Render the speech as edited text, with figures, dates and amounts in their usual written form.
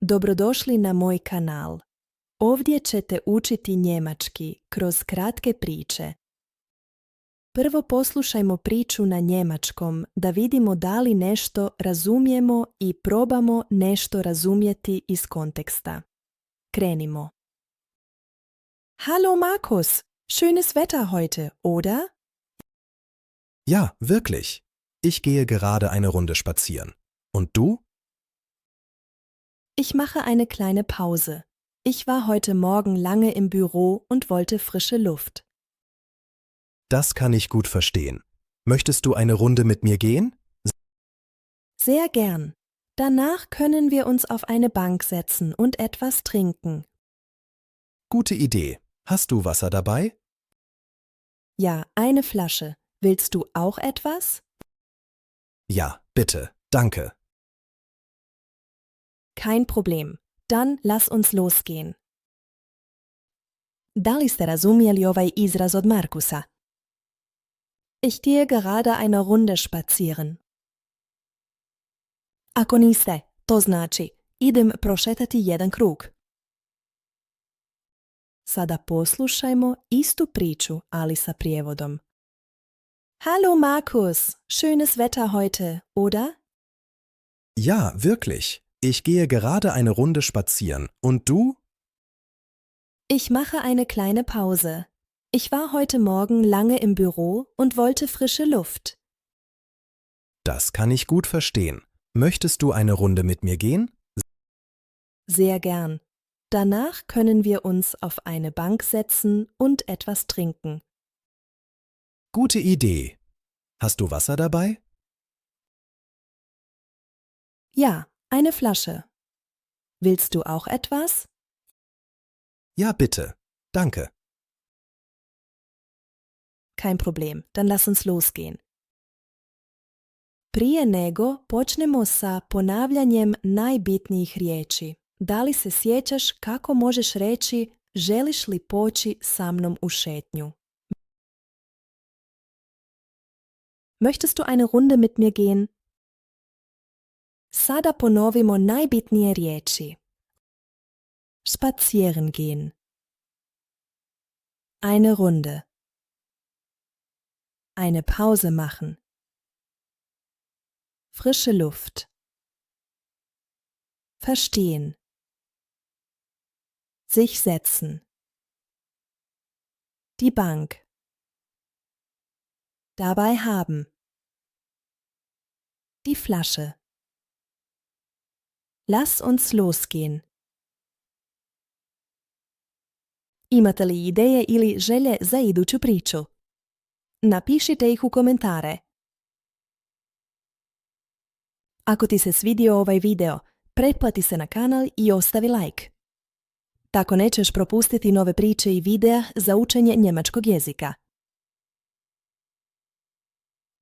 Dobrodošli na moj kanal. Ovdje ćete učiti njemački kroz kratke priče. Prvo poslušajmo priču na njemačkom da vidimo da li nešto razumijemo i probamo nešto razumjeti iz konteksta. Krenimo. Hallo Markus, schönes Wetter heute, oder? Ja, wirklich. Ich gehe gerade eine Runde spazieren. Und du? Ich mache eine kleine Pause. Ich war heute Morgen lange im Büro und wollte frische Luft. Das kann ich gut verstehen. Möchtest du eine Runde mit mir gehen? Sehr gern. Danach können wir uns auf eine Bank setzen und etwas trinken. Gute Idee. Hast du Wasser dabei? Ja, eine Flasche. Willst du auch etwas? Ja, bitte. Danke. Kein Problem. Dann lass uns losgehen. Da li ste razumjeli ovaj izraz od Markusa? Ich gehe gerade eine Runde spazieren. Ako niste, to znači idem prošetati jedan krug. Sada poslušajmo istu priču, ali sa prijevodom. Hallo Markus, schönes Wetter heute, oder? Ja, wirklich. Ich gehe gerade eine Runde spazieren. Und du? Ich mache eine kleine Pause. Ich war heute Morgen lange im Büro und wollte frische Luft. Das kann ich gut verstehen. Möchtest du eine Runde mit mir gehen? Sehr gern. Danach können wir uns auf eine Bank setzen und etwas trinken. Gute Idee. Hast du Wasser dabei? Ja, eine Flasche. Willst du auch etwas? Ja, bitte. Danke. Kein Problem, dann lass uns losgehen. Prije nego počnemo sa ponavljanjem najbitnijih riječi. Da li se sjećaš kako možeš reći želiš li poći sa mnom u šetnju? Möchtest du eine Runde mit mir gehen? Sada ponovimo najbitnije riječi. Spazieren gehen. Eine Runde. Eine Pause machen. Frische Luft. Verstehen. Sich setzen. Die Bank. Dabei haben. Die Flasche. Lass uns losgehen. Imate li ideje ili želje za iduću priču? Napišite ih u komentare. Ako ti se svidio ovaj video, pretplati se na kanal i ostavi like. Tako nećeš propustiti nove priče i videa za učenje njemačkog jezika.